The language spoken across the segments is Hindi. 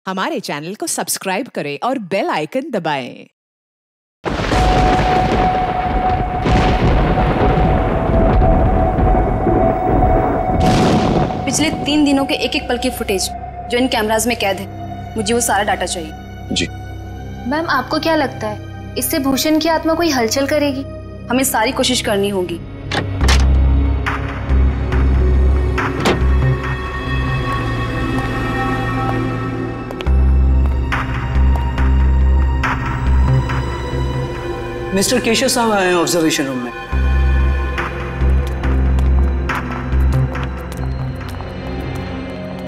हमारे चैनल को सब्सक्राइब करें और बेल आइकन दबाएं। पिछले 3 दिनों के एक एक पल की फुटेज जो इन कैमराज में कैद है, मुझे वो सारा डाटा चाहिए। जी मैम, आपको क्या लगता है इससे भूषण की आत्मा कोई हलचल करेगी? हमें सारी कोशिश करनी होगी। मिस्टर केशव साहब आए हैं ऑब्जर्वेशन रूम में।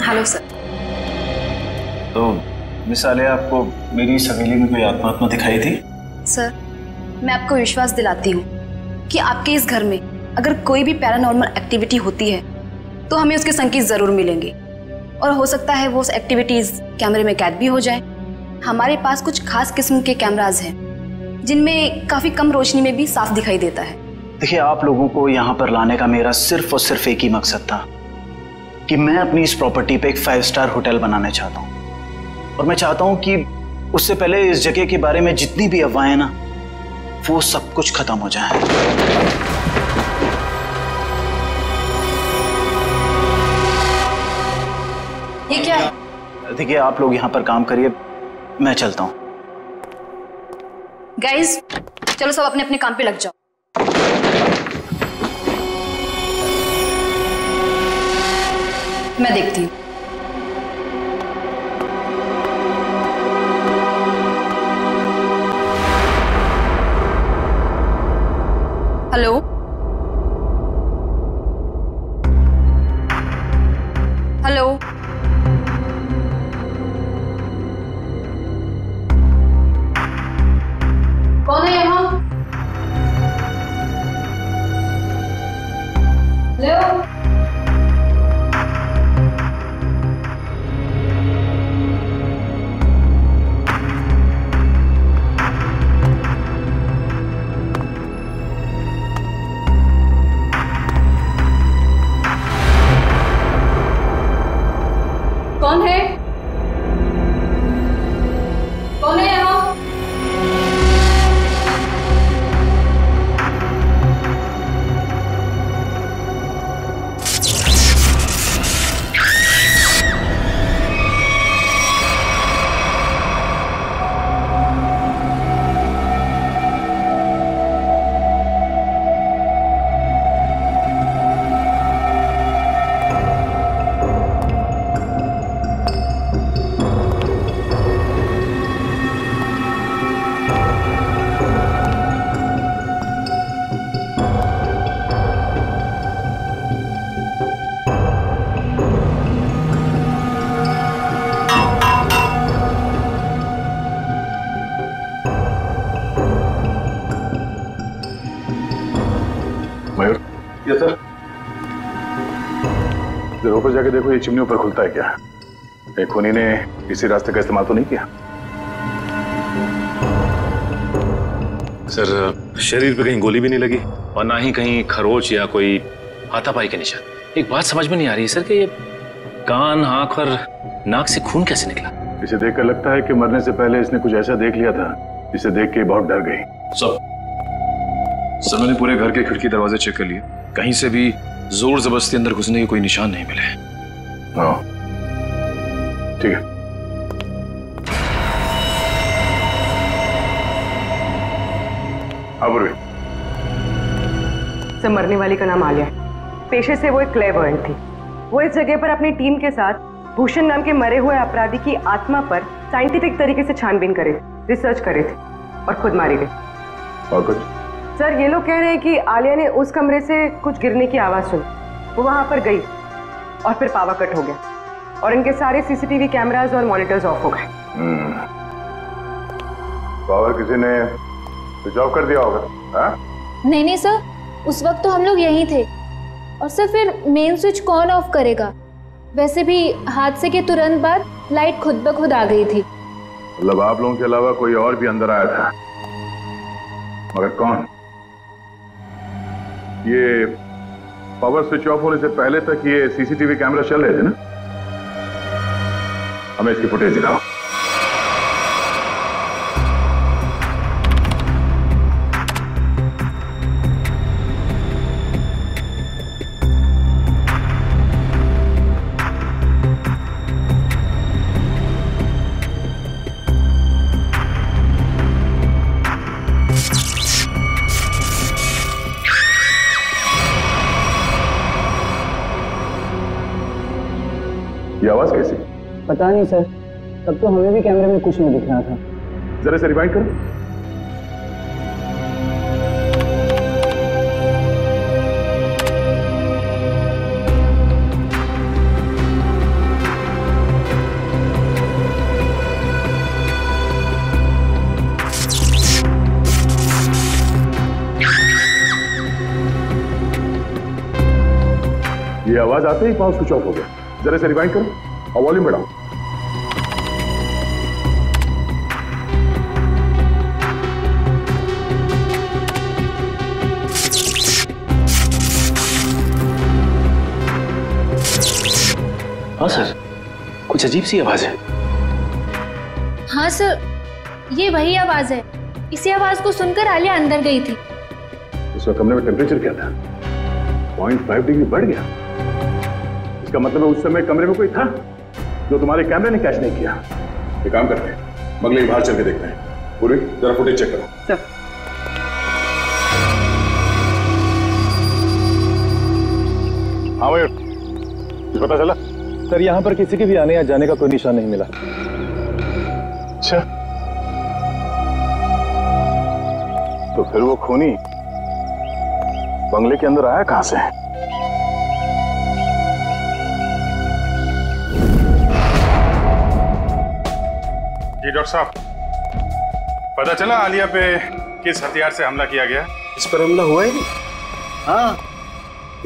Hello sir. तो मिस आलिया, आपको मेरी इस हवेली में कोई आत्मा दिखाई थी? सर, मैं आपको विश्वास दिलाती हूँ कि आपके इस घर में अगर कोई भी पैरानॉर्मल एक्टिविटी होती है तो हमें उसके संकेत जरूर मिलेंगे, और हो सकता है वो एक्टिविटीज कैमरे में कैद भी हो जाए। हमारे पास कुछ खास किस्म के कैमराज हैं जिनमें काफी कम रोशनी में भी साफ दिखाई देता है। देखिए, आप लोगों को यहाँ पर लाने का मेरा सिर्फ और सिर्फ एक ही मकसद था कि मैं अपनी इस प्रॉपर्टी पे एक 5 स्टार होटल बनाना चाहता हूँ, और मैं चाहता हूँ कि उससे पहले इस जगह के बारे में जितनी भी अफवाहें ना, वो सब कुछ खत्म हो जाए। ये क्या है? देखिए, आप लोग यहाँ पर काम करिए, मैं चलता हूँ। गाइस, चलो सब अपने अपने काम पे लग जाओ। मैं देखती हूँ। हेलो, हेलो, कौन है यहाँ? हेलो, कौन है? कौन है यहाँ? मयूर, ये सर, जरा ऊपर जाके देखो, ये चिमनी ऊपर खुलता है क्या? एक खूनी ने इसी रास्ते का इस्तेमाल तो नहीं किया? सर, शरीर पे कहीं गोली भी नहीं लगी और ना ही कहीं खरोच या कोई हाथापाई के निशान। एक बात समझ में नहीं आ रही है सर कि ये कान, आंख और नाक से खून कैसे निकला? इसे देखकर लगता है कि मरने से पहले इसने कुछ ऐसा देख लिया था जिसे देख के बहुत डर गई। सर, मैंने पूरे घर के खिड़की दरवाजे चेक कर लिए, कहीं से भी जोर जबरदस्ती अंदर घुसने के कोई निशान नहीं मिले। हाँ, ठीक है। सर, मरने वाली का नाम आलिया है। पेशे से वो एक क्लेवर्ड थी। वो इस जगह पर अपनी टीम के साथ भूषण नाम के मरे हुए अपराधी की आत्मा पर साइंटिफिक तरीके से छानबीन करे, रिसर्च करे थे, और खुद मारी गई। और कुछ? सर, ये लोग कह रहे हैं कि आलिया ने उस कमरे से कुछ गिरने की आवाज सुनी, वो वहां पर गई और फिर पावर कट हो गया और इनके सारे सीसीटीवी कैमरास और मॉनिटर्स ऑफ हो गए। पावर किसी ने स्विच ऑफ कर दिया होगा? हाँ? नहीं सर, उस वक्त तो हम लोग यहीं थे। और सर, फिर मेन स्विच कौन ऑफ करेगा? वैसे भी हादसे के तुरंत बाद लाइट खुद ब खुद आ गई थी। मतलब आप लोगों के अलावा कोई और भी अंदर आया था, मगर कौन? ये पावर स्विच ऑफ होने से पहले तक ये सीसीटीवी कैमरा चल रहे थे ना? हमें इसकी फुटेज दिखाओ। ये आवाज कैसी? पता नहीं सर, तब तो हमें भी कैमरे में कुछ नहीं दिख रहा था। जरा से रिवाइंड करो। ये आवाज आते ही पावर स्विच ऑफ हो गया। जरा से रिवाइंड करो और वॉल्यूम बढ़ाओ। हाँ सर, कुछ अजीब सी आवाज है। हाँ सर, ये वही आवाज है। इसी आवाज को सुनकर आलिया अंदर गई थी। इस वक्त कमरे में टेम्परेचर क्या था? 0.5 डिग्री बढ़ गया। इसका मतलब है उस समय कमरे में कोई था जो तुम्हारे कैमरे ने कैच नहीं किया। एक काम करते हैं, बंगले के बाहर चल के देखते हैं। पूरी जरा फुटेज चेक करो। सर, हाँ भाई, कुछ पता चला? सर, यहाँ पर किसी के भी आने या जाने का कोई निशान नहीं मिला। अच्छा, तो फिर वो खूनी बंगले के अंदर आया कहां से? जी डॉक्टर साहब, पता चला आलिया पे किस हथियार से हमला किया गया? इस पर हमला हुआ ही नहीं। हाँ,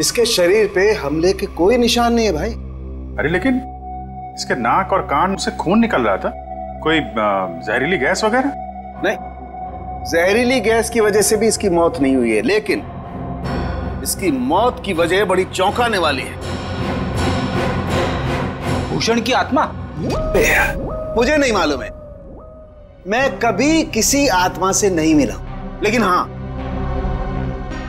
इसके शरीर पे हमले के कोई निशान नहीं है भाई। अरे लेकिन इसके नाक और कान से खून निकल रहा था। कोई जहरीली गैस वगैरह? नहीं, जहरीली गैस की वजह से भी इसकी मौत नहीं हुई है, लेकिन इसकी मौत की वजह बड़ी चौंकाने वाली है। भूषण की आत्मा? मुझे नहीं मालूम है, मैं कभी किसी आत्मा से नहीं मिला, लेकिन हाँ,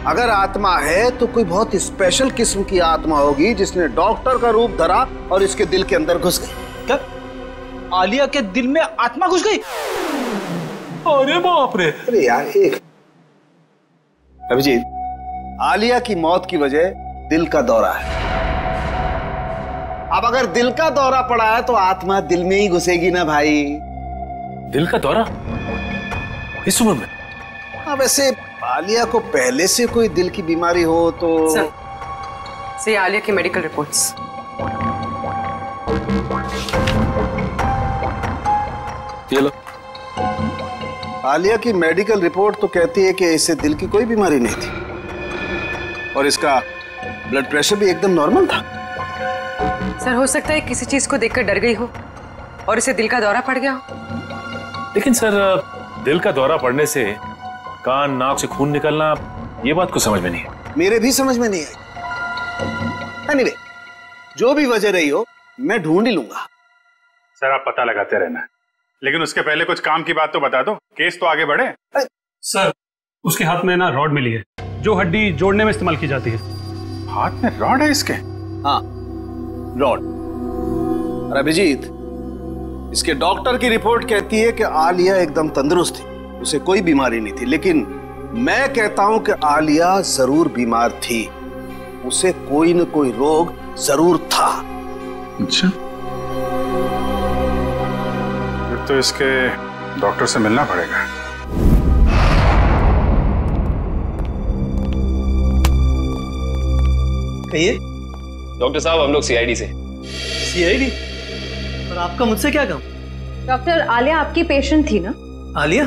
अगर आत्मा है तो कोई बहुत स्पेशल किस्म की आत्मा होगी जिसने डॉक्टर का रूप धरा और इसके दिल के अंदर घुस गई। क्या आलिया के दिल में आत्मा घुस गई? अरे बाप रे! अरे यार, एक अभिजीत, आलिया की मौत की वजह दिल का दौरा है। अब अगर दिल का दौरा पड़ा है तो आत्मा दिल में ही घुसेगी ना भाई। दिल का दौरा इस उम्र में? हाँ, वैसे आलिया को पहले से कोई दिल की बीमारी हो तो सर, आलिया की मेडिकल रिपोर्ट्स। ये लो। आलिया की मेडिकल रिपोर्ट तो कहती है कि इसे दिल की कोई बीमारी नहीं थी और इसका ब्लड प्रेशर भी एकदम नॉर्मल था। सर, हो सकता है किसी चीज को देखकर डर गई हो और इसे दिल का दौरा पड़ गया हो। लेकिन सर, दिल का दौरा पड़ने से कान नाक से खून निकलना, ये बात को समझ में नहीं है। मेरे भी समझ में नहीं आई। एनीवे, जो भी वजह रही हो, मैं ढूंढ ही लूंगा। सर, आप पता लगाते रहना, लेकिन उसके पहले कुछ काम की बात तो बता दो, केस तो आगे बढ़े। सर, उसके हाथ में ना रॉड मिली है जो हड्डी जोड़ने में इस्तेमाल की जाती है। हाथ में रॉड है इसके? हाँ, रॉड। और अभिजीत, इसके डॉक्टर की रिपोर्ट कहती है कि आलिया एकदम तंदुरुस्त थी, उसे कोई बीमारी नहीं थी, लेकिन मैं कहता हूं कि आलिया जरूर बीमार थी, उसे कोई न कोई रोग जरूर था। अच्छा, फिर तो इसके डॉक्टर से मिलना पड़ेगा। कहिए। डॉक्टर साहब, हम लोग सीआईडी से। सीआईडी? और आपका मुझसे क्या काम? डॉक्टर, आलिया आपकी पेशेंट थी ना? आलिया?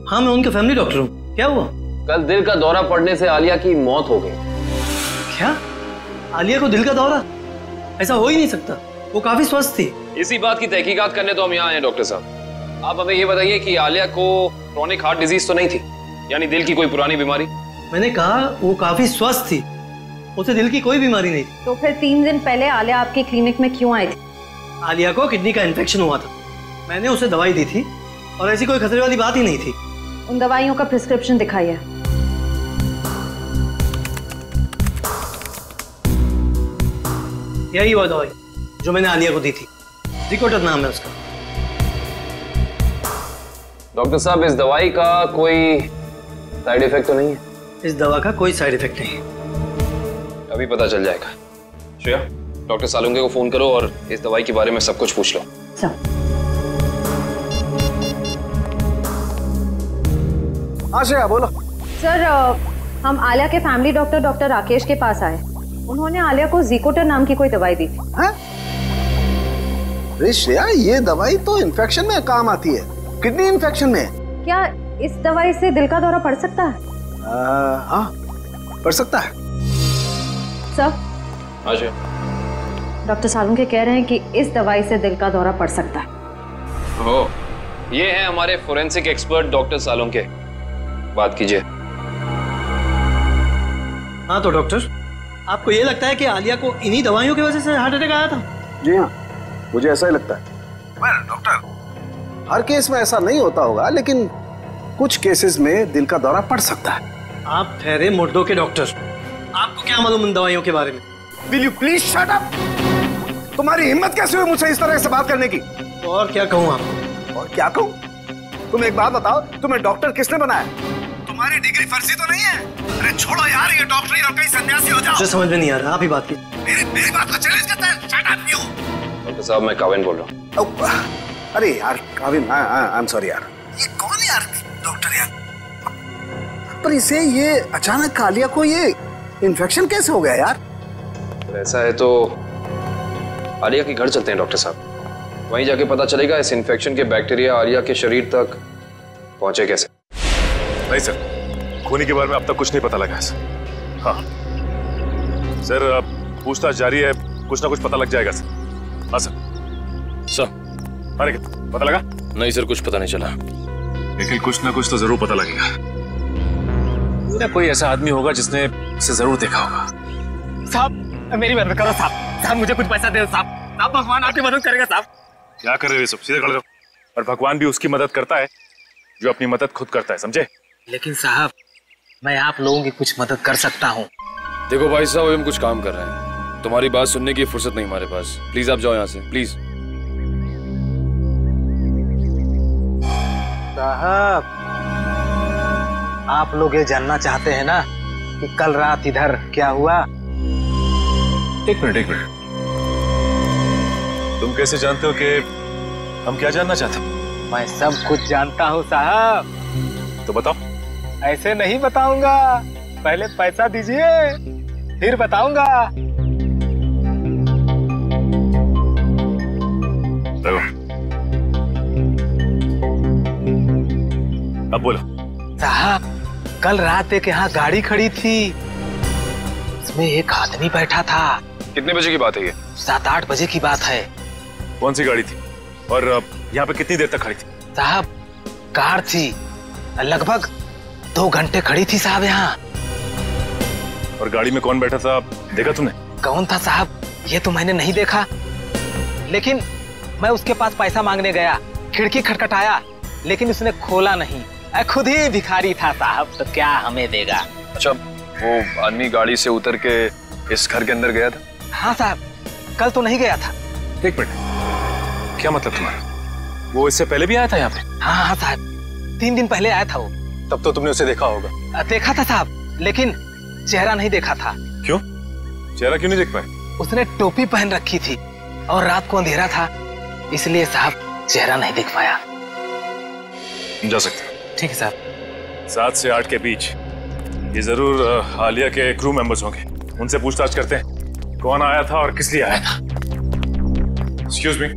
हाँ, मैं उनका फैमिली डॉक्टर हूँ। क्या हुआ? कल दिल का दौरा पड़ने से आलिया की मौत हो गई। क्या? आलिया को दिल का दौरा? ऐसा हो ही नहीं सकता, वो काफी स्वस्थ थी। इसी बात की तहकीकात करने तो हम यहाँ आए हैं डॉक्टर साहब। आप हमें ये बताइए कि आलिया को क्रोनिक हार्ट डिजीज तो नहीं थी, यानी दिल की कोई पुरानी बीमारी? मैंने कहा वो काफी स्वस्थ थी, उसे दिल की कोई बीमारी नहीं थी। तो फिर 3 दिन पहले आलिया आपके क्लिनिक में क्यों आई थी? आलिया को किडनी का इन्फेक्शन हुआ था, मैंने उसे दवाई दी थी और ऐसी कोई खतरे वाली बात ही नहीं थी। उन दवाइयों का प्रिस्क्रिप्शन दिखाइए। यही वो दवाई जो मैंने आलिया को दी थी, जिकोटर नाम है उसका। डॉक्टर साहब, इस दवाई का कोई साइड इफेक्ट तो नहीं है? इस दवा का कोई साइड इफेक्ट नहीं, अभी पता चल जाएगा। श्रेया, डॉक्टर सालुंके को फोन करो और इस दवाई के बारे में सब कुछ पूछ लो। हाँ श्रेया बोलो। सर, हम आलिया के फैमिली डॉक्टर डॉक्टर राकेश के पास आए। उन्होंने आलिया को जिकोटर नाम की कोई दवाई दी थी। अरे श्रेया, ये दवाई तो इन्फेक्शन में काम आती है, किडनी इन्फेक्शन में। क्या इस दवाई से दिल का दौरा पड़ सकता है? हाँ, पड़ सकता है। सर, अच्छा, डॉक्टर सालुंके कह रहे हैं कि इस दवाई से दिल का दौरा पड़ सकता है। ओह, ये है हमारे फोरेंसिक एक्सपर्ट डॉक्टर सालुंके, बात कीजिए। हाँ तो डॉक्टर, आपको ये लगता है कि आलिया को इन्हीं दवाइयों की वजह से हार्ट अटैक आया था? जी हाँ, मुझे ऐसा ही लगता है। डॉक्टर, हर केस में ऐसा नहीं होता होगा, लेकिन कुछ केसेस में दिल का दौरा पड़ सकता है। आप ठहरे मुर्दों के डॉक्टर, आपको क्या मालूम उन दवाइयों के बारे में? Will you please shut up? तुम्हारी हिम्मत कैसे हुई मुझसे इस तरह से बात करने की? और क्या कहूँ आपको? और क्या कहूँ? तुम एक बात बताओ, तुम्हें डॉक्टर किसने बनाया? तुम्हारी डिग्री फर्जी तो नहीं है? अरे छोड़ो यार ये डॉक्टरी और कहीं सन्यासी हो जाओ। मुझे समझ में नहीं आ रहा, आप ही बात की। मेरी बात को चैलेंज करता है। Shut up you! डॉक्टर साहब, मैं काविन बोल रहा हूँ। अरे यार काविन, आई एम सॉरी यार। ये कौन है यार डॉक्टर यार? पर इसे ये अचानक आलिया को ये इन्फेक्शन कैसे हो गया यार? ऐसा है तो आलिया के घर चलते हैं डॉक्टर साहब, वहीं जाके पता चलेगा इस इन्फेक्शन के बैक्टीरिया आलिया के शरीर तक पहुंचे कैसे। नहीं सर, खूनी के बारे में अब तक कुछ नहीं पता लगा सर। हाँ सर, पूछताछ जारी है, कुछ ना कुछ पता लग जाएगा सर। हाँ सर। अरे पता लगा? नहीं सर, कुछ पता नहीं चला, लेकिन कुछ ना कुछ तो जरूर पता लगेगा। कोई ऐसा आदमी होगा जिसने इसे जरूर देखा होगा। साहब, मेरी मदद करो साहब। साहब, मुझे कुछ पैसा दे साहब। साहब, भगवान आपकी मदद करेगा साहब। क्या कर रहे हो सब? सीधे खड़े रहो। और भगवान भी उसकी मदद करता है जो अपनी मदद खुद करता है, समझे? लेकिन साहब, मैं आप लोगों की कुछ मदद कर सकता हूँ। देखो भाई साहब, हम कुछ काम कर रहे हैं, तुम्हारी बात सुनने की फुर्सत नहीं हमारे पास। प्लीज आप जाओ यहाँ से, प्लीज। साहब, आप लोग ये जानना चाहते हैं ना कि कल रात इधर क्या हुआ? एक मिनट, तुम कैसे जानते हो कि हम क्या जानना चाहते हैं? मैं सब कुछ जानता हूँ साहब। तो बताओ। ऐसे नहीं बताऊंगा, पहले पैसा दीजिए फिर बताऊंगा। अब बोलो। साहब, कल रात एक यहाँ गाड़ी खड़ी थी, उसमें एक आदमी बैठा था। कितने बजे की बात है ये? 7-8 बजे की बात है। कौन सी गाड़ी थी और यहाँ पे कितनी देर तक खड़ी थी? साहब, कार थी, लगभग 2 घंटे खड़ी थी साहब यहाँ। और गाड़ी में कौन बैठा था, देखा तुमने? कौन था साहब, ये तो मैंने नहीं देखा, लेकिन मैं उसके पास पैसा मांगने गया, खिड़की खटखटाया, लेकिन उसने खोला नहीं। खुद ही भिखारी था साहब, तो क्या हमें देगा। अच्छा, वो आदमी गाड़ी से उतर के इस घर के अंदर गया था? हाँ साहब, कल तो नहीं गया था। एक मिनट, क्या मतलब तुम्हारा? वो इससे पहले भी आया था यहाँ पे? हाँ साहब, 3 दिन पहले आया था वो। तब तो तुमने उसे देखा होगा? देखा था साहब, लेकिन चेहरा नहीं देखा था। क्यों? चेहरा क्यों नहीं देख पाए? उसने टोपी पहन रखी थी और रात को अंधेरा था, इसलिए साहब चेहरा नहीं देख पाया। जा सकते। ठीक है साहब। 7 से 8 के बीच ये जरूर आलिया के क्रू मेंबर्स होंगे, उनसे पूछताछ करते हैं कौन आया था और किस लिए आया था। एक्सक्यूज मी,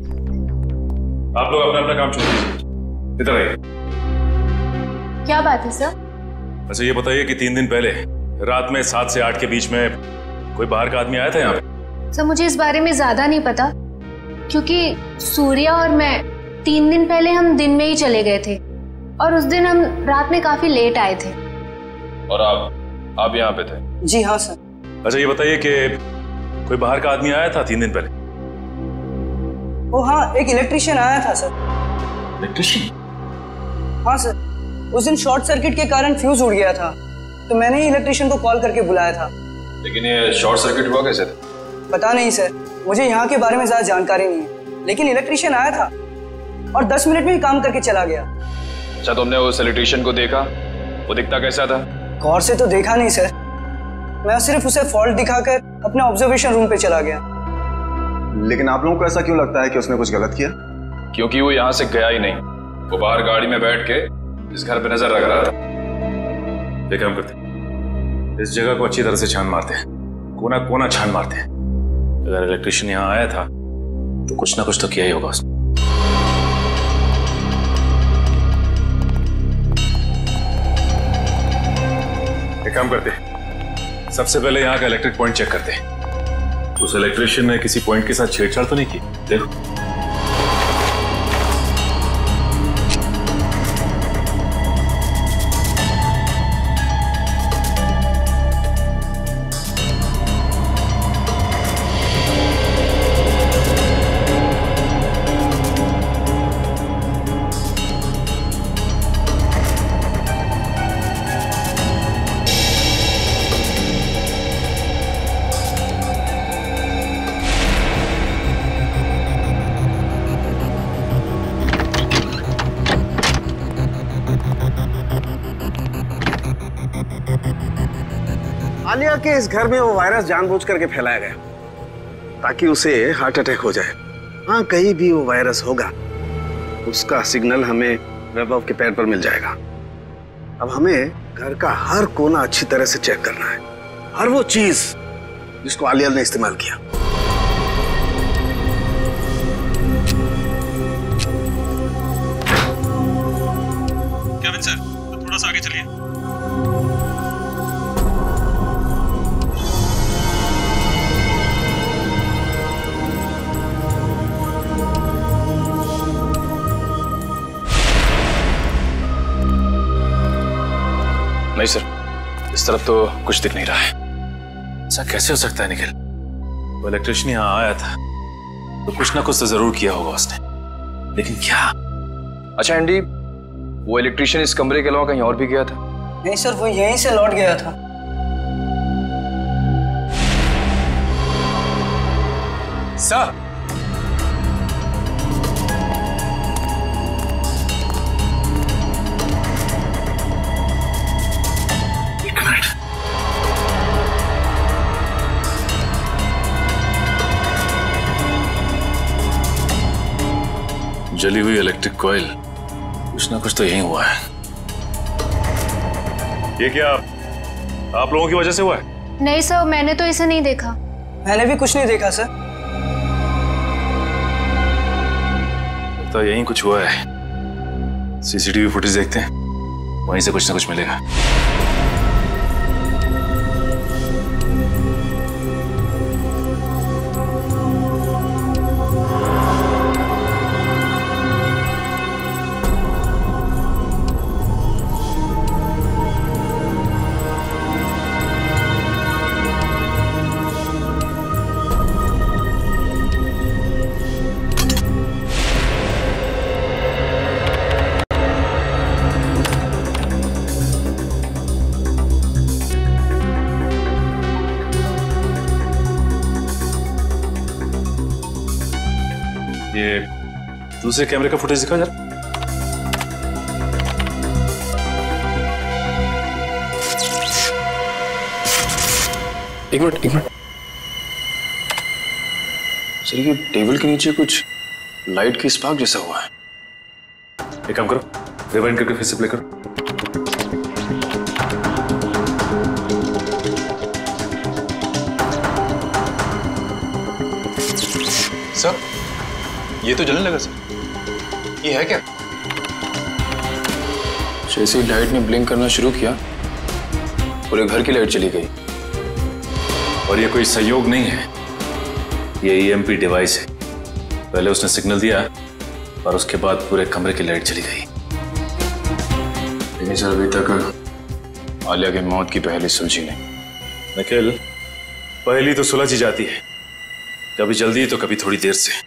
आप लोग अपना अपना काम छोड़ दीजिए, इधर आइए। क्या बात है सर? अच्छा ये बताइए कि 3 दिन पहले रात में 7 से 8 के बीच में कोई बाहर का आदमी आया था यहाँ पे? सर, मुझे इस बारे में ज्यादा नहीं पता, क्योंकि सूर्या और मैं 3 दिन पहले हम दिन में ही चले गए थे और उस दिन हम रात में काफी लेट आए थे। और आप यहाँ पे थे? जी हाँ सर। अच्छा ये बताइए कि कोई बाहर का आदमी आया था 3 दिन पहले? वो हाँ, एक इलेक्ट्रिशियन आया था सर। इलेक्ट्रिशियन? हाँ सर, उस दिन शॉर्ट सर्किट के कारण फ्यूज उड़ गया था, तो मैंने ही इलेक्ट्रिशियन को कॉल करके बुलाया था। लेकिन ये शॉर्ट सर्किट हुआ कैसे? पता नहीं सर, मुझे यहाँ के बारे में ज्यादा जानकारी नहीं है, लेकिन इलेक्ट्रिशियन आया था और 10 मिनट में ही काम करके चला गया। अच्छा, तुमने उस इलेक्ट्रिशियन को देखा? वो दिखता कैसा था? गौर से तो देखा नहीं सर, मैं सिर्फ उसे फॉल्ट दिखाकर अपने ऑब्जर्वेशन रूम पे चला गया। लेकिन आप लोगों को ऐसा क्यों लगता है कि उसने कुछ गलत किया? क्योंकि वो यहाँ से गया ही नहीं, वो बाहर गाड़ी में बैठ के इस घर पे नजर रख रहा था। एक काम करते, इस जगह को अच्छी तरह से छान मारते हैं, कोना कोना छान मारते हैं। अगर इलेक्ट्रिशियन यहाँ आया था तो कुछ ना कुछ तो किया ही होगा उसने। एक काम करते, सबसे पहले यहाँ का इलेक्ट्रिक पॉइंट चेक करते हैं। उस इलेक्ट्रिशियन ने किसी पॉइंट के साथ छेड़छाड़ तो नहीं की? देखो। आलिया के इस घर में वो वायरस जानबूझ करके फैलाया गया ताकि उसे हार्ट अटैक हो जाए। हाँ, कहीं भी वो वायरस होगा उसका सिग्नल हमें वैभव के पैर पर मिल जाएगा। अब हमें घर का हर कोना अच्छी तरह से चेक करना है, हर वो चीज जिसको आलिया ने इस्तेमाल किया। केविन सर, तो थोड़ा सा आगे चलिए। नहीं सर, इस तरफ तो कुछ दिख नहीं रहा है। ऐसा कैसे हो सकता है निखिल? वो इलेक्ट्रिशियन यहाँ आया था तो कुछ ना कुछ तो जरूर किया होगा उसने, लेकिन क्या? अच्छा एंडी, वो इलेक्ट्रिशियन इस कमरे के अलावा कहीं और भी गया था? नहीं सर, वो यहीं से लौट गया था। सर, जली हुई इलेक्ट्रिक कॉइल, कुछ ना कुछ तो यही हुआ है। ये क्या आप लोगों की वजह से हुआ है? नहीं सर, मैंने तो इसे नहीं देखा। मैंने भी कुछ नहीं देखा सर। तो यही कुछ हुआ है। सीसीटीवी फुटेज देखते हैं, वहीं से कुछ ना कुछ मिलेगा। ये दूसरे कैमरे का फुटेज दिखा जरा। एक मिनट सर, ये टेबल के नीचे कुछ लाइट की स्पार्क जैसा हुआ है। एक काम करो, रिवाइंड करके फिर से प्ले करो। सर, ये तो जलने लगा सर। ये है क्या? जैसे ही लाइट ने ब्लिंक करना शुरू किया, पूरे घर की लाइट चली गई। और ये कोई संयोग नहीं है, ये ईएमपी डिवाइस है। पहले उसने सिग्नल दिया और उसके बाद पूरे कमरे की लाइट चली गई। लेकिन सर, अभी तक आलिया की मौत की पहली सुलझी नहीं। निखिल, पहली तो सुलझ ही जाती है, कभी जल्दी तो कभी थोड़ी देर से।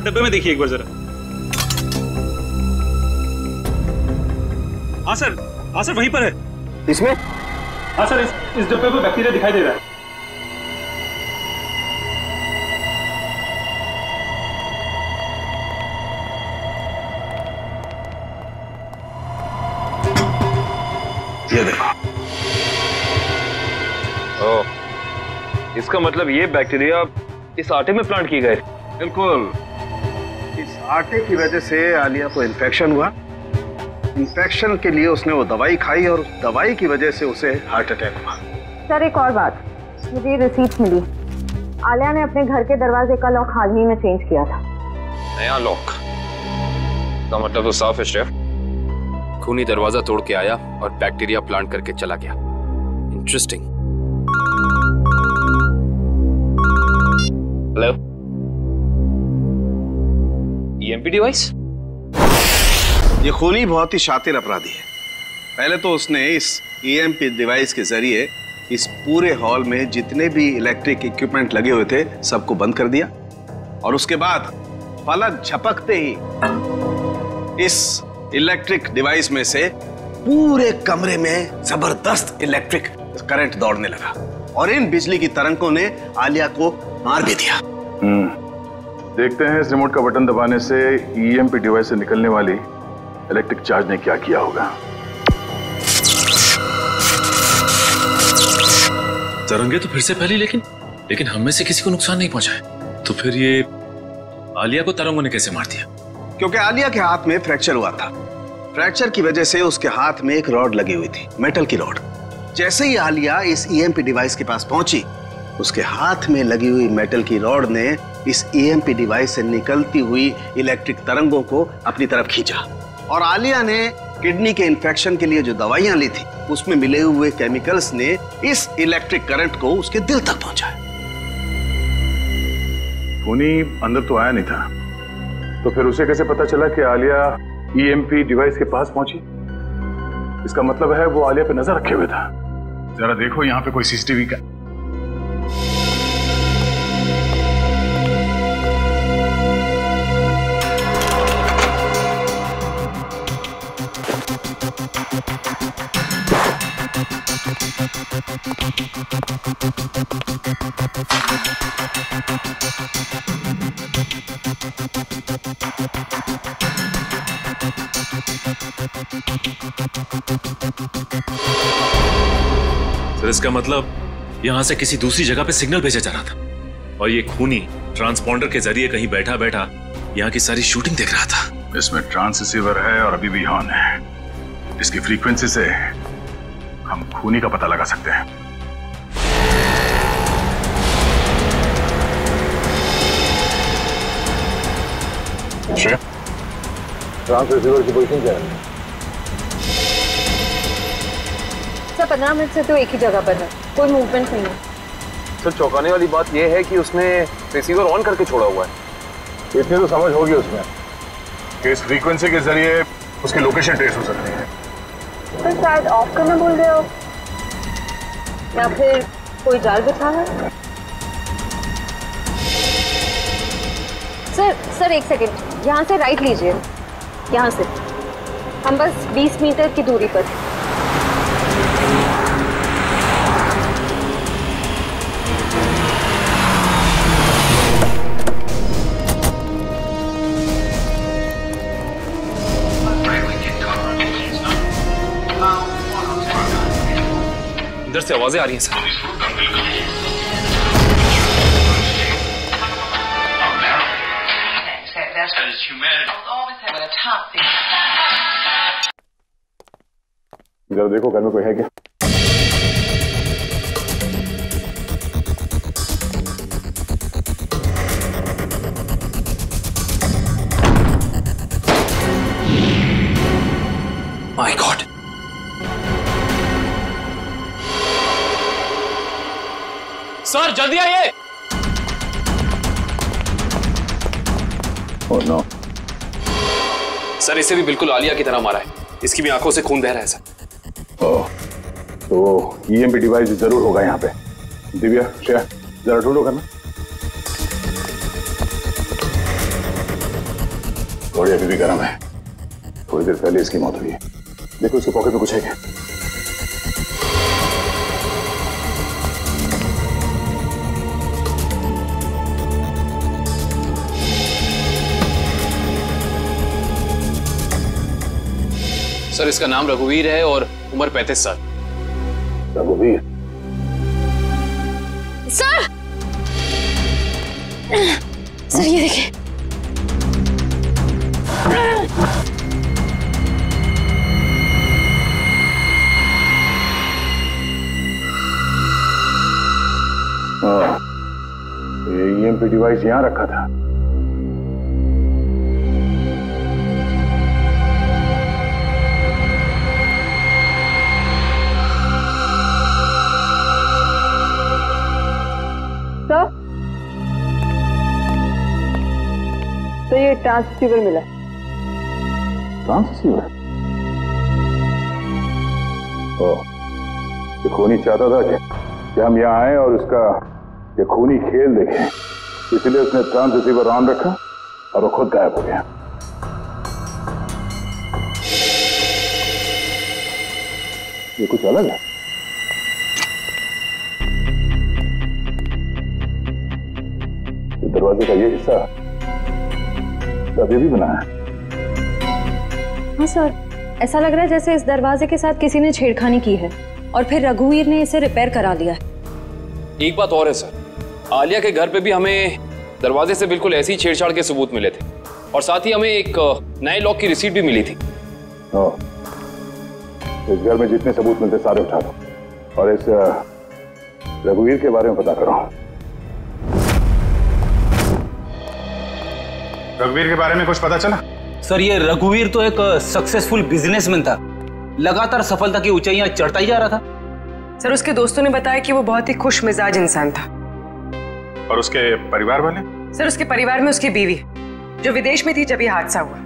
डब्बे में देखिए एक बार जरा। हाँ सर वहीं पर है। इसमें? हाँ सर, इस डब्बे में बैक्टीरिया दिखाई दे रहा है। ये देखो। ओह, इसका मतलब ये बैक्टीरिया इस आटे में प्लांट की गए। बिल्कुल, इस आटे की वजह से आलिया को इन्फेक्शन हुआ। इन्फेक्शन के लिए उसने वो दवाई खाई और उस दवाई की वजह से उसे हार्ट अटैक हुआ। सर एक और बात, मुझे ये रिसीट मिली। आलिया ने अपने घर के दरवाजे का लॉक हाल ही में चेंज किया था। नया लॉक का मतलब तो साफ है शेफ। खूनी दरवाजा तोड़ के आया और बैक्टीरिया प्लांट करके चला गया। इंटरेस्टिंग। Hello, EMP device? ये खूनी बहुत ही शातिर अपराधी है। पहले तो उसने इस ईएमपी डिवाइस के जरिए इस पूरे हॉल में जितने भी इलेक्ट्रिक इक्विपमेंट लगे हुए थे सबको बंद कर दिया, और उसके बाद पलक झपकते ही इस इलेक्ट्रिक डिवाइस में से पूरे कमरे में जबरदस्त इलेक्ट्रिक करंट दौड़ने लगा और इन बिजली की तरंगों ने आलिया को मार भी दिया। देखते हैं इस रिमोट का बटन दबाने से ईएमपी डिवाइस से निकलने वाली इलेक्ट्रिक चार्ज ने क्या किया होगा। तरंगे तो फिर से फैली, लेकिन हम में से किसी को नुकसान नहीं पहुंचा है। तो फिर ये आलिया को तरंगों ने कैसे मार दिया? क्योंकि आलिया के हाथ में फ्रैक्चर हुआ था। फ्रैक्चर की वजह से उसके हाथ में एक रॉड लगी हुई थी, मेटल की रॉड। जैसे ही आलिया इस ईएमपी डिवाइस के पास पहुंची, उसके हाथ में लगी हुई मेटल की रॉड ने इस ईएमपी डिवाइस से निकलती हुई इलेक्ट्रिक तरंगों को अपनी तरफ खींचा, और आलिया ने किडनी के इन्फेक्शन के लिए जो दवाइयां ली थी उसमें मिले हुए केमिकल्स ने इस इलेक्ट्रिक करंट को उसके दिल तक पहुंचाया। खूनी अंदर तो आया नहीं था, तो फिर उसे कैसे पता चला कि आलिया ईएमपी डिवाइस के पास पहुंची? इसका मतलब है वो आलिया पे नजर रखे हुए था। जरा देखो यहाँ पे कोई सीसीटीवी का। सर, इसका मतलब यहां से किसी दूसरी जगह पे सिग्नल भेजा जा रहा था, और ये खूनी ट्रांसपॉन्डर के जरिए कहीं बैठा बैठा यहाँ की सारी शूटिंग देख रहा था। इसमें ट्रांस रिसीवर है और अभी भी ऑन है। इसकी फ्रीक्वेंसी से हम खूनी का पता लगा सकते हैं। ट्रांस रिसीवर की पोजीशन क्या है? सर 15 मिनट से तो एक ही जगह पर है, कोई मूवमेंट नहीं है। सर चौंकाने वाली बात यह है कि उसने रिसीवर ऑन करके छोड़ा हुआ है। इतनी तो समझ होगी उसमें कि इस फ्रीक्वेंसी के जरिए उसकी लोकेशन ट्रेस हो सकती है। तो शायद ऑफ करना भूल गए हो, या फिर कोई जाल बिछा है। सर एक सेकंड, यहाँ से राइट लीजिए। यहाँ से हम बस 20 मीटर की दूरी पर। इधर से आवाजें आ रही हैं सर। जरा देखो घर में कोई है क्या? माय गॉड, सर जल्दी आइए। Oh no. सर इसे भी बिल्कुल आलिया की तरह मारा है, इसकी भी आंखों से खून बह रहा है सर। ओह, तो ईएमपी डिवाइस जरूर होगा यहाँ पे। दिव्या, श्रेया, जरा ढूंढो घर में। बॉडी अभी भी गर्म है। थोड़ी देर पहले इसकी मौत हुई है। देखो इसके पॉकेट में कुछ है क्या? सर इसका नाम रघुवीर है और उम्र 35 साल। रघुवीर? सर सर ये देखिए। ये ईएमपी डिवाइस यहां रखा था। तो ये ट्रांससीवर मिला। ट्रांससीवर? ये खूनी चाहता था कि हम यहाँ आए और उसका ये खूनी खेल देखें, इसलिए उसने ट्रांससीवर ऑन रखा और वो खुद गायब हो गया। ये कुछ अलग है। दरवाजे का ये हिस्सा अभी भी बना है। हाँ सर, ऐसा लग रहा है जैसे इस दरवाजे के साथ किसी ने छेड़खानी की है और फिर रघुवीर ने इसे रिपेयर करा लिया है। एक बात और है सर, आलिया के घर पे भी हमें दरवाजे से बिल्कुल ऐसी छेड़छाड़ के सबूत मिले थे और साथ ही हमें एक नए लॉक की रिसीट भी मिली थी। इस घर में जितने सबूत मिलते सारे उठा दो और इस रघुवीर के बारे में पता करो। रघुवीर के बारे में कुछ पता चला? सर ये रघुवीर तो एक सक्सेसफुल बिजनेसमैन था, लगातार सफलता की ऊंचाइयां चढ़ता ही जा रहा था। सर उसके दोस्तों ने बताया कि वो बहुत ही खुश मिजाज इंसान था। और उसके परिवार वाले? सर उसके परिवार में उसकी बीवी जो विदेश में थी जब ये हादसा हुआ,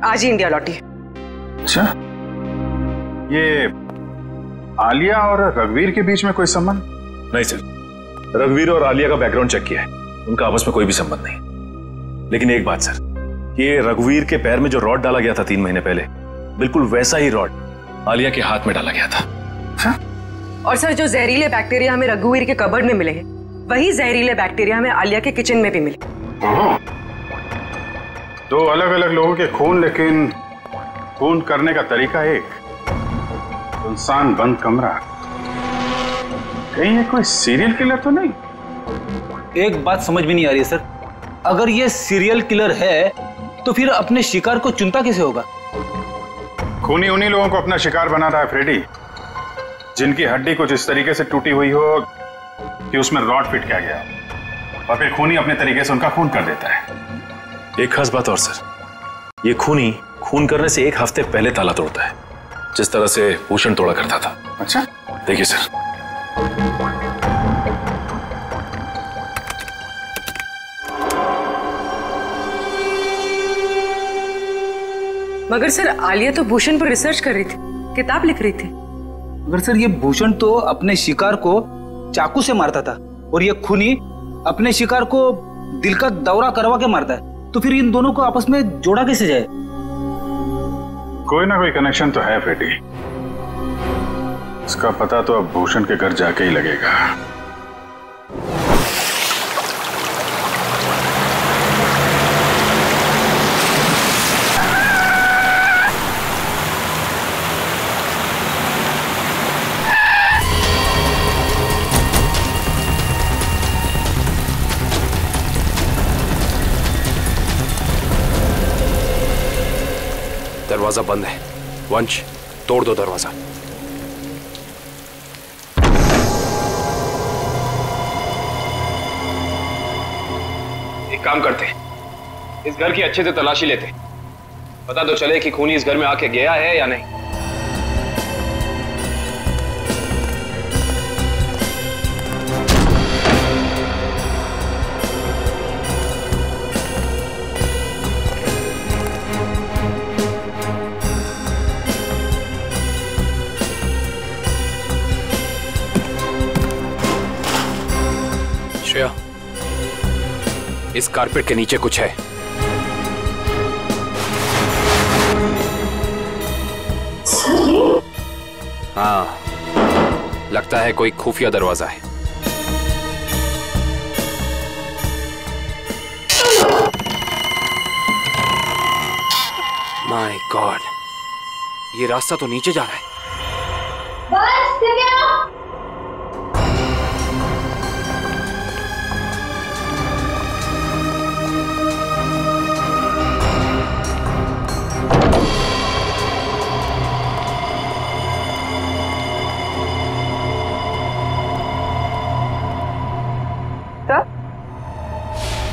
आज ही इंडिया लौटी है। अच्छा, ये आलिया और रघुवीर के बीच में कोई संबंध? नहीं सर, रघुवीर और आलिया का बैकग्राउंड चेक किया है, उनका आपस में कोई भी संबंध नहीं। लेकिन एक बात सर, ये रघुवीर के पैर में जो रॉड डाला गया था 3 महीने पहले, बिल्कुल वैसा ही रॉड आलिया के हाथ में डाला गया था। हाँ? और सर जो जहरीले बैक्टीरिया हमें रघुवीर के कबर्ड में मिले हैं, वही जहरीले बैक्टीरिया हमें आलिया के किचन में भी मिले। 2 अलग अलग लोगों के खून, लेकिन खून करने का तरीका एक। सुनसान बंद कमरा, कहीं ये कोई सीरियल किलर तो नहीं? एक बात समझ में नहीं आ रही है सर, अगर ये सीरियल किलर है तो फिर अपने शिकार को चुनता कैसे होगा? खूनी उन्हीं लोगों को अपना शिकार बना रहा है फ्रेडी, जिनकी हड्डी कुछ इस तरीके से टूटी हुई हो कि उसमें रॉड फिट किया गया, और फिर खूनी अपने तरीके से उनका खून कर देता है। एक खास बात और सर, ये खूनी खून करने से 1 हफ्ते पहले ताला तोड़ता है, जिस तरह से भूषण तोड़ा करता था। अच्छा, देखिए सर। मगर सर आलिया तो भूषण पर रिसर्च कर रही थी, किताब लिख रही थी। मगर सर ये भूषण तो अपने शिकार को चाकू से मारता था और ये खूनी अपने शिकार को दिल का दौरा करवा के मारता है, तो फिर इन दोनों को आपस में जोड़ा कैसे जाए? कोई ना कोई कनेक्शन तो है फ्रेडी, इसका पता तो अब भूषण के घर जाके ही लगेगा। दरवाजा बंद है। वंश, तोड़ दो दरवाजा। एक काम करते हैं, इस घर की अच्छे से तलाशी लेते हैं, पता तो चले कि खूनी इस घर में आके गया है या नहीं। श्रेया, इस कारपेट के नीचे कुछ है। हाँ, लगता है कोई खुफिया दरवाजा है। माय गॉड, ये रास्ता तो नीचे जा रहा है।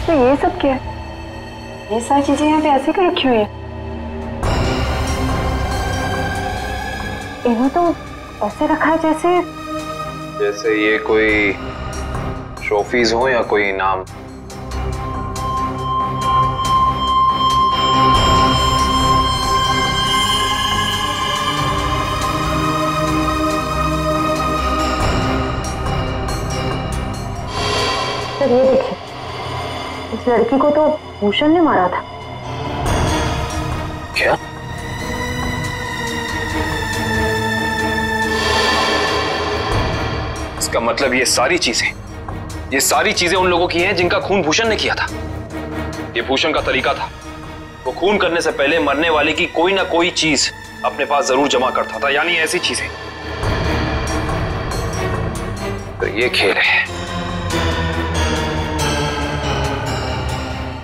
तो ये सब क्या है? ये सारी चीजें यहाँ पे ऐसे क्यों रखी हुई है? इन्हें तो ऐसे रखा है जैसे ये कोई ट्रॉफीज हो या कोई इनाम। सर ये देखिए, इस लड़की को तो भूषण ने मारा था। क्या? इसका मतलब ये सारी चीजें उन लोगों की हैं जिनका खून भूषण ने किया था। ये भूषण का तरीका था, वो खून करने से पहले मरने वाले की कोई ना कोई चीज अपने पास जरूर जमा करता था, यानी ऐसी चीजें। तो ये खेल है।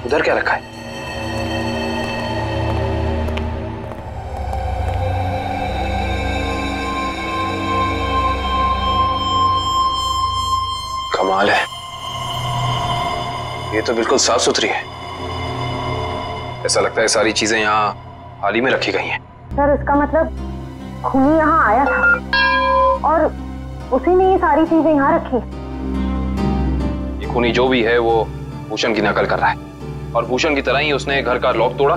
उधर क्या रखा है? कमाल है, ये तो बिल्कुल साफ सुथरी है। ऐसा लगता है सारी चीजें यहाँ हाल ही में रखी गई हैं। सर इसका मतलब खूनी यहाँ आया था और उसी ने ये सारी चीजें यहाँ रखी। ये खूनी जो भी है वो भूषण की नकल कर रहा है, और भूषण की तरह ही उसने घर का लॉक तोड़ा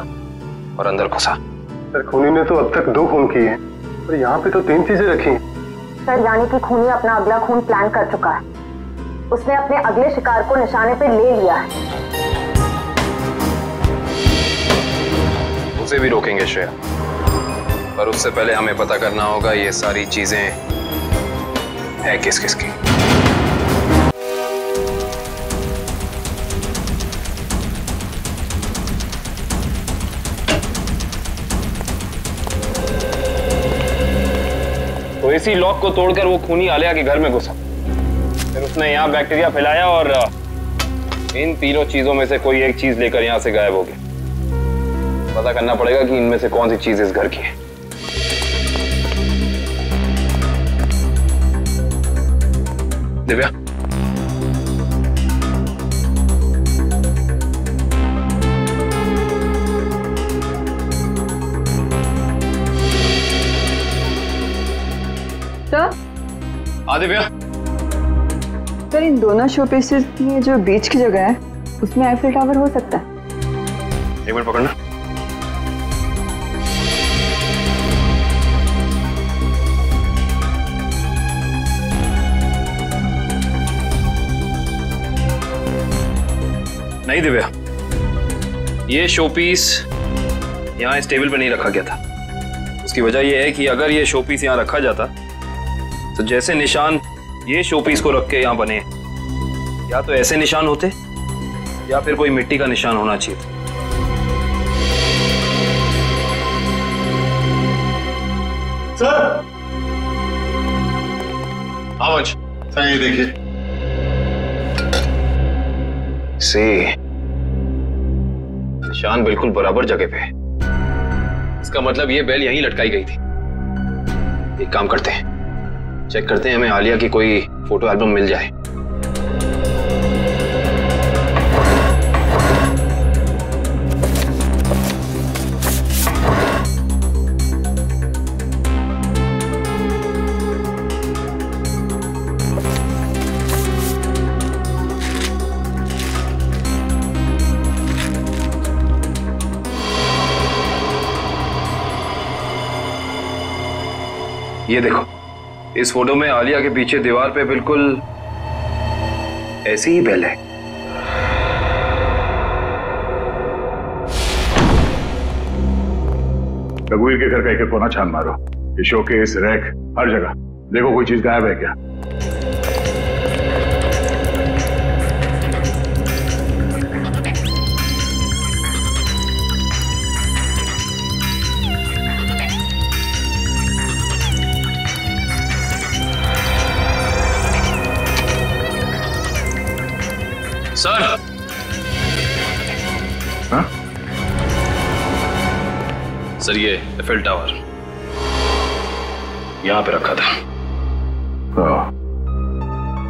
और अंदर घुसा। सर खूनी ने तो अब तक 2 खून किए हैं और यहाँ पे तो 3 चीजें रखी हैं। सर यानी कि खूनी अपना अगला खून प्लान कर चुका है। उसने अपने अगले शिकार को निशाने पे ले लिया है। उसे भी रोकेंगे श्रेया, पर उससे पहले हमें पता करना होगा ये सारी चीजें है किस किस की। तो इसी लॉक को तोड़कर वो खूनी आलिया के घर में घुसा, फिर उसने यहाँ बैक्टीरिया फैलाया और इन तीनों चीजों में से कोई एक चीज लेकर यहाँ से गायब हो गया। पता करना पड़ेगा कि इनमें से कौन सी चीज इस घर की है। दिव्या, सर दिव्या, सर इन दोनों शो पीसेस में जो बीच की जगह है उसमें आईफिल टावर हो सकता है। एक मिनट पकड़ना। नहीं दिव्या, ये शोपीस यहाँ इस टेबल पर नहीं रखा गया था। उसकी वजह यह है कि अगर ये शोपीस यहाँ रखा जाता तो जैसे निशान ये शोपीस को रख के यहाँ बने, या तो ऐसे निशान होते या फिर कोई मिट्टी का निशान होना चाहिए था। सर, आवाज सर ये देखिए। निशान बिल्कुल बराबर जगह पे है। इसका मतलब ये बेल यहीं लटकाई गई थी। एक काम करते हैं, चेक करते हैं हमें आलिया की कोई फोटो एल्बम मिल जाए। ये देखो, इस फोटो में आलिया के पीछे दीवार पे बिल्कुल ऐसी ही बेल है। रघुवीर के घर का एक कोना छान मारो। ये शोकेस, रैक हर जगह देखो कोई चीज गायब है क्या। सर। हाँ? सर ये एफएल टावर यहां पे रखा था।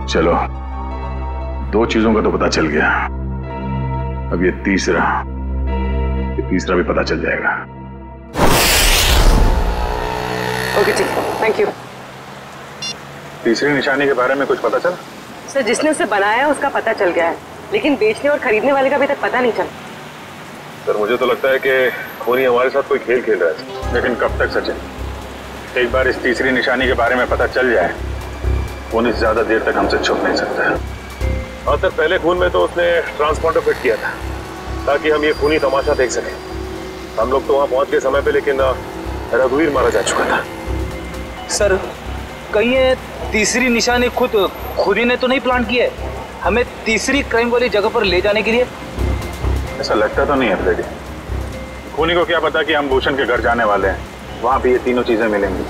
चलो 2 चीजों का तो पता चल गया, अब ये तीसरा भी पता चल जाएगा। ओके ठीक, थैंक यू। तीसरी निशानी के बारे में कुछ पता चला? सर जिसने उसे बनाया है उसका पता चल गया है, लेकिन बेचने और खरीदने वाले का अभी तक पता नहीं चला। सर मुझे तो लगता है कि खूनी हमारे साथ कोई खेल खेल रहा है, लेकिन कब तक सचिन? एक बार इस तीसरी निशानी के बारे में पता चल जाए, खूनी ज्यादा देर तक हमसे छुप नहीं सकता है। हाँ सर, पहले खून में तो उसने ट्रांसपॉन्डर फिट किया था ताकि हम ये खूनी तमाशा देख सकें। हम लोग तो वहां पहुंच गए समय पे, लेकिन रघुवीर मारा जा चुका था। सर कहीं ये तीसरी निशानी खुद ही ने तो नहीं प्लान किया है हमें तीसरी क्राइम वाली जगह पर ले जाने के लिए? ऐसा लगता तो नहीं है फ्रेडी। खूनी को क्या पता कि हम भूषण के घर जाने वाले हैं, वहां भी ये तीनों चीजें मिलेंगी।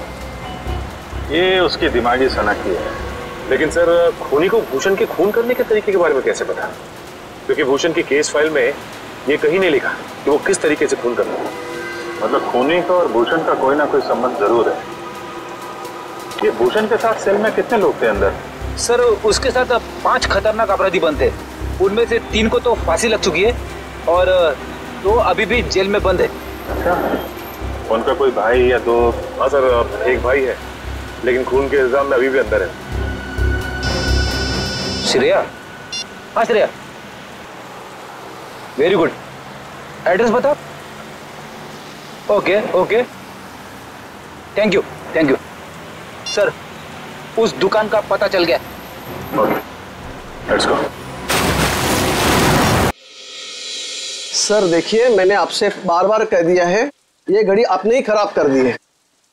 ये उसकी दिमागी सनकी है। लेकिन सर खूनी को भूषण के खून करने के तरीके के बारे में कैसे पता? क्योंकि भूषण की केस फाइल में ये कहीं नहीं लिखा कि वो किस तरीके से खून करता है। मतलब खूनी का और भूषण का कोई ना कोई संबंध जरूर है। ये भूषण के साथ सेल में कितने लोग थे अंदर? सर उसके साथ 5 खतरनाक अपराधी बंद थे, उनमें से 3 को तो फांसी लग चुकी है और 2 अभी भी जेल में बंद है। अच्छा, उनका कोई भाई या दोस्त? हाँ सर, एक भाई है लेकिन खून के इल्जाम में अभी भी अंदर है। श्रेया? हाँ श्रेया, वेरी गुड। एड्रेस बता। Okay okay, thank you thank you. Sir उस दुकान का पता चल गया। Okay, let's go. सर देखिए, मैंने आपसे बार बार कह दिया है, ये घड़ी आपने ही खराब कर दी है।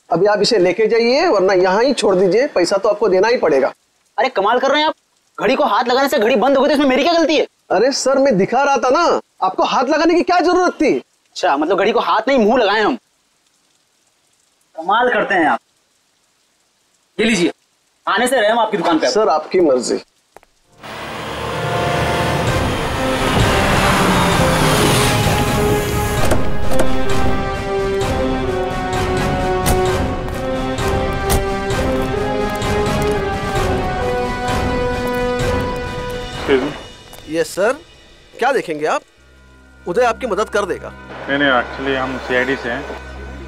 अभी आप इसे लेके जाइए वरना यहाँ ही छोड़ दीजिए, पैसा तो आपको देना ही पड़ेगा। अरे कमाल कर रहे हैं आप, घड़ी को हाथ लगाने से घड़ी बंद हो गई तो इसमें मेरी क्या गलती है? अरे सर मैं दिखा रहा था ना, आपको हाथ लगाने की क्या जरूरत थी? अच्छा, मतलब घड़ी को हाथ नहीं मुंह लगाए हम। कमाल करते हैं आप। ये लीजिए, आने से रहे हम आपकी दुकान पे। सर आपकी मर्जी। यस सर, क्या देखेंगे आप? उदय आपकी मदद कर देगा। नहीं, एक्चुअली हम सीआईडी से हैं,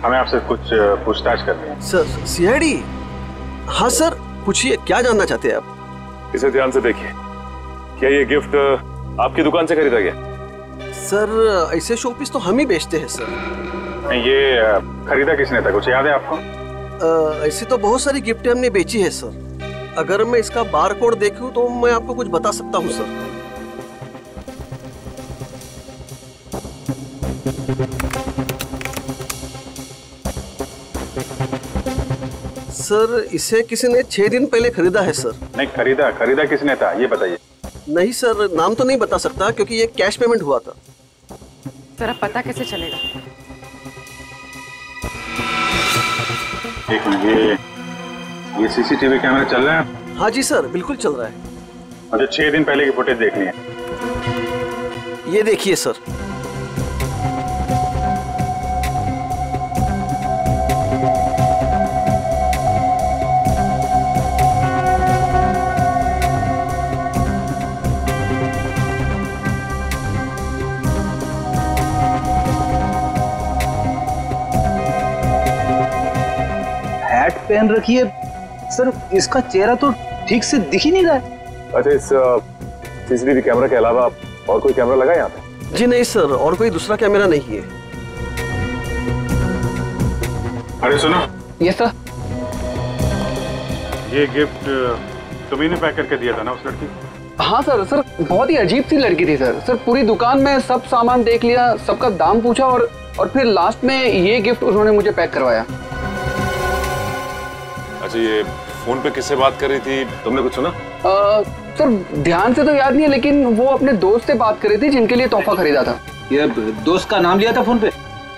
हमें आपसे कुछ पूछताछ करनी है। Sir CID? हाँ सर, पूछिए, क्या जानना चाहते हैं आप? इसे ध्यान से देखिए, क्या ये गिफ्ट आपकी दुकान से खरीदा गया? सर ऐसे शोपीस तो हम ही बेचते हैं सर। नहीं, ये खरीदा किसने था, कुछ याद है आपको? ऐसी तो बहुत सारी गिफ्टें हमने बेची है सर। अगर मैं इसका बार कोड देखूं तो मैं आपको कुछ बता सकता हूं सर। सर इसे किसी ने 6 दिन पहले खरीदा है सर। नहीं, खरीदा किसने था ये बताइए। नहीं सर, नाम तो नहीं बता सकता क्योंकि ये कैश पेमेंट हुआ था। सर अब पता कैसे चलेगा? एक मिनट, ये सीसीटीवी कैमरा चल रहा है? हाँ जी सर, बिल्कुल चल रहा है। मुझे 6 दिन पहले की फुटेज देखनी है। ये देखिए सर। हैट पहन रखी है सर, इसका चेहरा तो ठीक से दिख ही नहीं रहा है। अच्छा, इस सीसीटीवी कैमरा के अलावा और कोई कैमरा लगा यहाँ पे? जी नहीं सर, और कोई दूसरा कैमरा नहीं है। अरे सुनो। Yes sir. ये गिफ्ट तुम्ही ने पैक करके दिया था ना उस लड़की? हाँ सर, बहुत ही अजीब सी लड़की थी सर। पूरी दुकान में सब सामान देख लिया, सबका दाम पूछा और फिर लास्ट में ये गिफ्ट उन्होंने मुझे पैक करवाया। अच्छा, ये फोन पे किससे बात कर रही थी, तुमने कुछ सुना? सर ध्यान से तो याद नहीं है, लेकिन वो अपने दोस्त से बात कर रही थी जिनके लिए तोहफा खरीदा था। ये दोस्त का नाम लिया था फोन पे?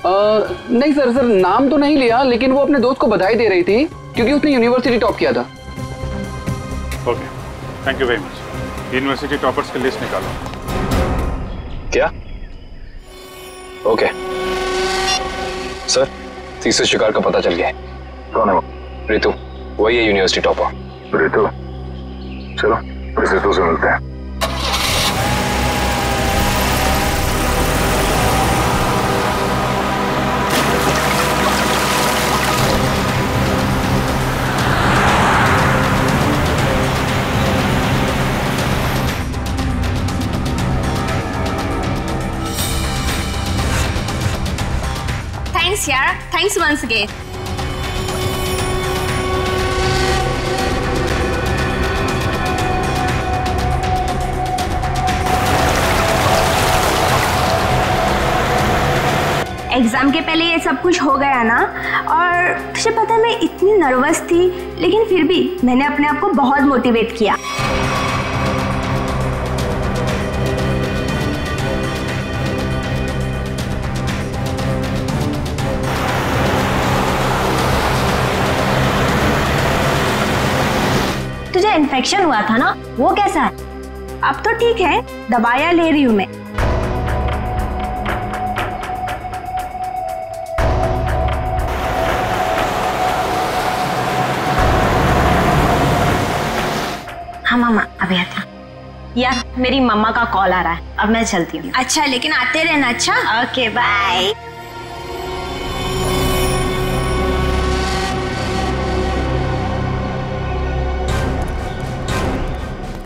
नहीं सर नाम तो नहीं लिया, लेकिन वो अपने दोस्त को बधाई दे रही थी क्योंकि उसने यूनिवर्सिटी टॉप किया था। Okay, thank you very much. University toppers की लिस्ट निकालो। क्या? ओके सर, तीसरे शिकार का पता चल गया है। कौन है वो? रितु, वही है यूनिवर्सिटी टॉपर। रितु? चलो इस रितु से मिलते हैं। थैंक्स यार, थैंक्स वंस अगेन। एग्जाम के पहले ये सब कुछ हो गया ना, और तुझे पता है मैं इतनी नर्वस थी, लेकिन फिर भी मैंने अपने आप को बहुत मोटिवेट किया। तुझे इन्फेक्शन हुआ था ना, वो कैसा है? अब तो ठीक है, दवाइयाँ ले रही हूँ मैं। हाँ मामा, अभी आता। यार मेरी मम्मा का कॉल आ रहा है, अब मैं चलती हूँ। अच्छा, लेकिन आते रहना। अच्छा, ओके बाय।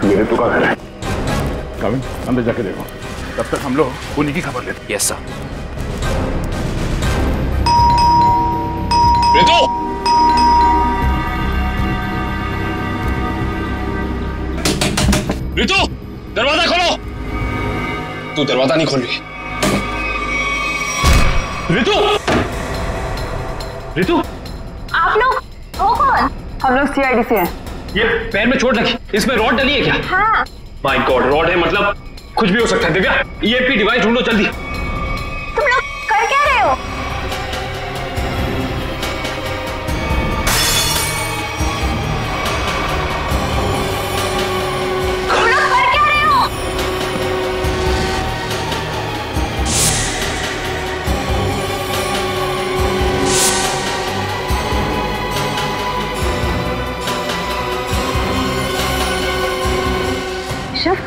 मेरे तो का घर है। काविन, अंदर जाके देखो, तब तक हम लोग उन्हीं की खबर लेते हैं। Yes sir. रितु! रितु, दरवाजा खोलो। तू दरवाजा नहीं खोल रही। रितु! रितु! आप लोग हो कौन? हम लोग सीआईडी से हैं। ये पैर में चोट लगी, इसमें रॉड डली है क्या? हाँ। माय गॉड, रॉड है मतलब कुछ भी हो सकता है। दिव्या, ईएमपी डिवाइस ढूंढो जल्दी। तुम लोग कर क्या रहे हो?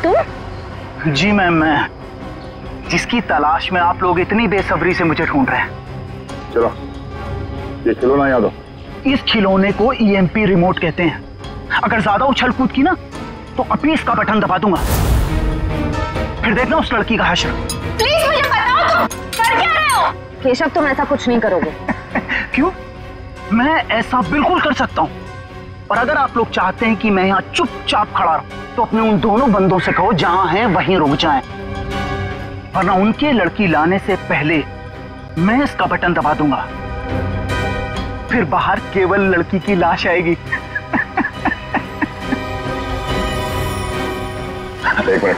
तुम? जी मैम, मैं जिसकी तलाश में आप लोग इतनी बेसब्री से मुझे ढूंढ रहे हैं। चलो, ये खिलौना याद हो। इस खिलौने को ईएमपी रिमोट कहते हैं। अगर ज्यादा उछल कूद की ना तो अभी इसका बटन दबा दूंगा, फिर देखना उस लड़की का हश्र। प्लीज मुझे बताओ, तुम कर क्या रहे हो? केशव, तुम ऐसा कुछ नहीं करोगे। क्यों? मैं ऐसा बिल्कुल कर सकता हूँ, और अगर आप लोग चाहते हैं कि मैं यहाँ चुपचाप खड़ा रहूं तो अपने उन दोनों बंदों से कहो जहां हैं वहीं रुक जाएं, वरना उनके लड़की लाने से पहले मैं इसका बटन दबा दूंगा, फिर बाहर केवल लड़की की लाश आएगी। एक मिनट,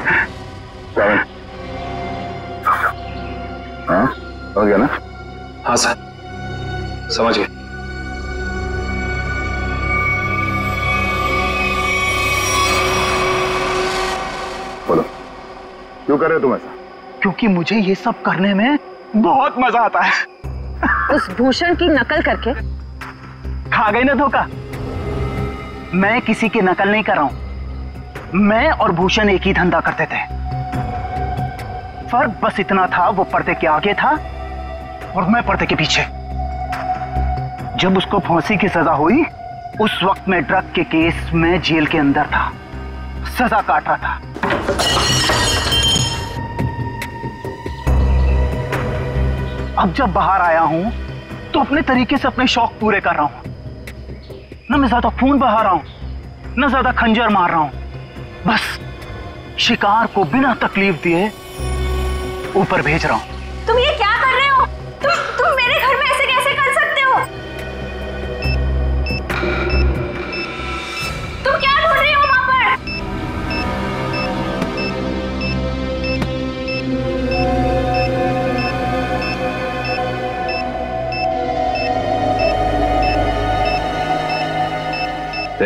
हाँ समझ गया ना? हाँ सर, समझ गए। बोलो, क्यों कर रहे हो तुम ऐसा? क्योंकि मुझे ये सब करने में बहुत मजा आता है। उस भूषण की नकल करके खा गई ना धोखा। मैं किसी की नकल नहीं कर रहा हूं, मैं और भूषण एक ही धंधा करते थे। फर्क बस इतना था, वो पर्दे के आगे था और मैं पर्दे के पीछे। जब उसको फांसी की सजा हुई उस वक्त मैं ड्रग के केस में जेल के अंदर था, सजा काट रहा था। अब जब बाहर आया हूं तो अपने तरीके से अपने शौक पूरे कर रहा हूं। ना मैं ज्यादा खून बहा रहा हूं, ना ज्यादा खंजर मार रहा हूं, बस शिकार को बिना तकलीफ दिए ऊपर भेज रहा हूं। तुम ये क्या कर रहे हो? तुम मेरे घर में ऐसे कैसे कर सकते हो?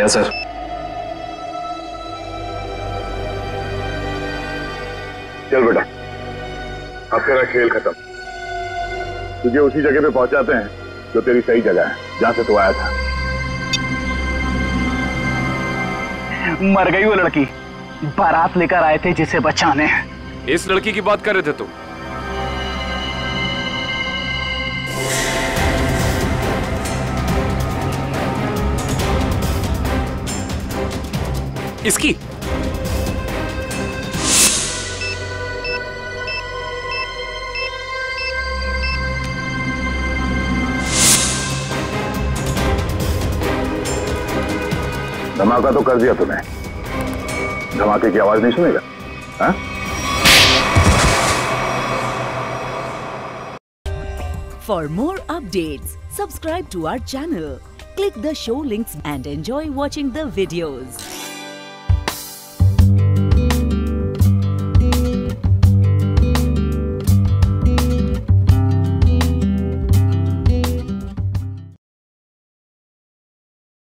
Yes sir. चल बेटा, अब तेरा खेल खत्म। तुझे उसी जगह पे पहुंचाते हैं जो तेरी सही जगह है, जहां से तू आया था। मर गई वो लड़की, बारात लेकर आए थे जिसे बचाने। इस लड़की की बात कर रहे थे तुम? इसकी धमाका तो कर दिया तूने, धमाके की आवाज नहीं सुनेगा? हाँ? For more updates, subscribe to our channel, click the show links and enjoy watching the videos.